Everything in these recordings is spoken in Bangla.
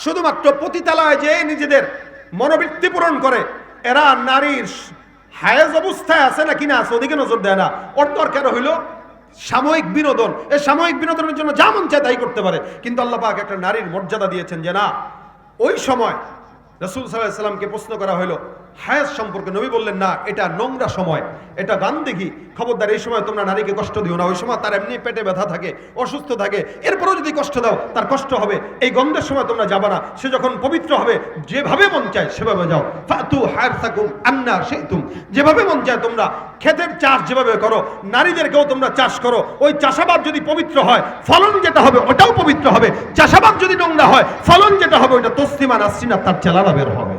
শুধুমাত্র পতিতালয়ে যে নিজেদের মনোবৃত্তি পূরণ করে, এরা নারীর হায়েজ অবস্থায় আছে নাকি না আছে ওদিকে নজর দেয় না। ওর দরকার হইল সাময়িক বিনোদন। এই সাময়িক বিনোদনের জন্য যা মন চায় তাই করতে পারে। কিন্তু আল্লাহ পাক একটা নারীর মর্যাদা দিয়েছেন যে না, ওই সময় রাসূল সাল্লাল্লাহু আলাইহি ওয়াসাল্লামকে প্রশ্ন করা হলো হায়াজ সম্পর্কে, নবী বললেন না, এটা নোংরা সময়, এটা গান্দেগী, খবরদার এই সময় তোমরা নারীকে কষ্ট দিও না। ওই সময় তার এমনি পেটে ব্যথা থাকে, অসুস্থ থাকে, এরপরেও যদি কষ্ট দাও তার কষ্ট হবে। এই গন্ধের সময় তোমরা যাবে না। সে যখন পবিত্র হবে যেভাবে মন চায় সেভাবে যাও। ফাতু হারসাকুম আন্না শিতুম, যেভাবে মন চায় তোমরা ক্ষেতের চাষ যেভাবে করো, নারীদেরকেও তোমরা চাষ করো। ওই চাষাবাদ যদি পবিত্র হয় ফলন যেটা হবে ওটাও পবিত্র হবে। চাষাবাদ যদি নোংরা হয় ফলন যেটা হবে ওটা তসলিমা নাসরিনা তার চেলারা বের হবে।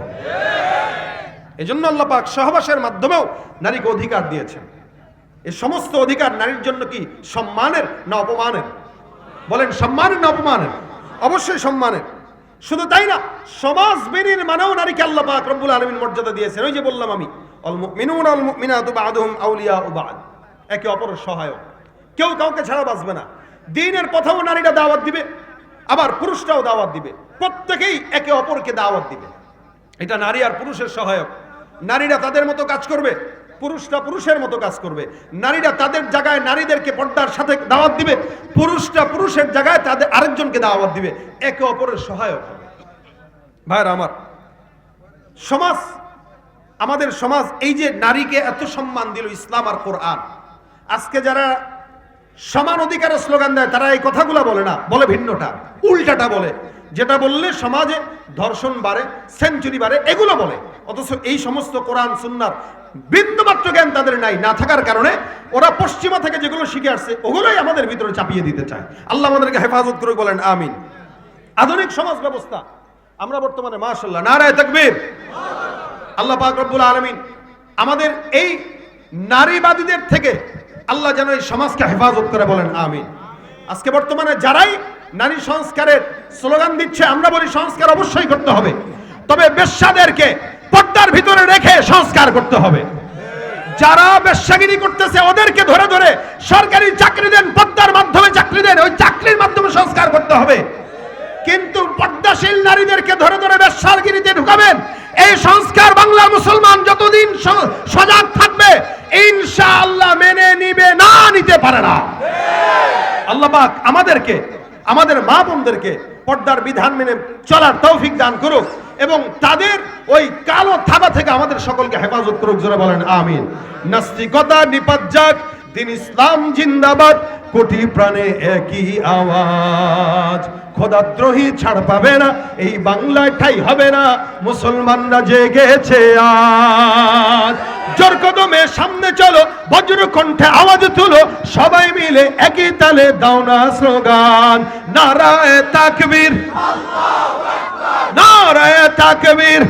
এই জন্য আল্লাহ পাক সহবাসের মাধ্যমেও নারীকে অধিকার দিয়েছেন। এই সমস্ত অধিকার নারীর জন্য কি সম্মানের না অপমানের? বলেন সম্মানের না অপমানের? অবশ্যই সম্মানের। শুধু তাই না, সমাজ বিনির্মাণেও নারীকে আল্লাহ পাক রব্বুল আলামিন মর্যাদা দিয়েছেন। ওই যে বললাম আমি, আল মুমিনুনা ওয়াল মুমিনাতু বা'দুহুম আউলিয়াউ বা'দ, একে অপরের সহায়ক, কেউ কাউকে ছাড়া বাঁচবে না। দ্বীনের পথেও নারীরা দাওয়াত দিবে, আবার পুরুষরাও দাওয়াত দিবে, প্রত্যেকেই একে অপরকে দাওয়াত দিবে। এটা নারী আর পুরুষের সহায়ক। নারীরা তাদের মতো কাজ করবে, পুরুষরা পুরুষের মতো কাজ করবে। নারীরা তাদের জায়গায় নারীদেরকে পর্দার সাথে দাওয়াত দিবে, পুরুষরা পুরুষের জায়গায় তাদের আরেকজনকে দাওয়াত দিবে, একে অপরের সহায়ক হবে। ভাইরা আমার, সমাজ, আমাদের সমাজ এই যে নারীকে এত সম্মান দিল ইসলাম আর কোরআন, আজকে যারা সমান অধিকারের স্লোগান দেয় তারা এই কথাগুলো বলে না, বলে ভিন্নটা, উল্টাটা বলে। যেটা বললে সমাজে ধর্ষণ বাড়ে, সেঞ্চুরি বাড়ে, এগুলো বলে। অথচ এই সমস্ত কোরআন সুন্নাহর বিন্দুমাত্র জ্ঞান তাদের নাই, না থাকার কারণে ওরা পশ্চিমা থেকে যেগুলো শিখে আসছে ওগুলোই আমাদের ভিতরে চাপিয়ে দিতে চায়। আল্লাহ আমাদেরকে হেফাজত করে, বলেন আমিন। আধুনিক সমাজ ব্যবস্থা আমরা বর্তমানে মাশাআল্লাহ নারায়ে তাকবীর, আল্লাহ পাক রব্বুল আলামিন আমাদের এই নারীবাদীদের থেকে আল্লাহ যেন এই সমাজকে হেফাজত করে, বলেন আমিন। আজকে বর্তমানে যারাই নারী সংস্কারের স্লোগান দিচ্ছে, আমরা বলি সংস্কার অবশ্যই করতে হবে, তবে বেশ্যাদেরকে পর্দার ভিতরে রেখে সংস্কার করতে হবে। যারা বেশ্যাগিরি করতেছে ওদেরকে ধরে ধরে সরকারি চাকরি দেন, পর্দার মাধ্যমে চাকরি দেন, ওই চাকরির মাধ্যমে সংস্কার করতে হবে। কিন্তু পর্দাশীল নারীদেরকে ধরে ধরে বেশ্যাগিরিতে ঢুকাবেন, এই সংস্কার বাংলার মুসলমান যতদিন সজাগ থাকবে ইনশাআল্লাহ মেনে নিবে না, নিতে পারে না। আল্লাহ পাক আমাদেরকে, আমাদের মা বোনদেরকে পর্দার বিধান মেনে চলার তৌফিক দান করুক এবং তাদের ওই কালো থাবা থেকে আমাদের সকলকে হেফাজত করুক। জোরে বলেন আমিন। নাস্তিকতা নিপাত যাক, দিন ইসলাম জিন্দাবাদ, কোটি প্রাণে একই আওয়াজ। খোদাদ্রোহী ছাড় পাবে না, এই বাংলায় ঠাই হবে না, মুসলমানরা জেগেছে আজ। জোর কদমে সামনে চলো, বজ্র কণ্ঠে আওয়াজ তুলো, সবাই মিলে একই তালে দাও না স্লোগান, নারায়ে তাকবীর, নারায়ে তাকবীর,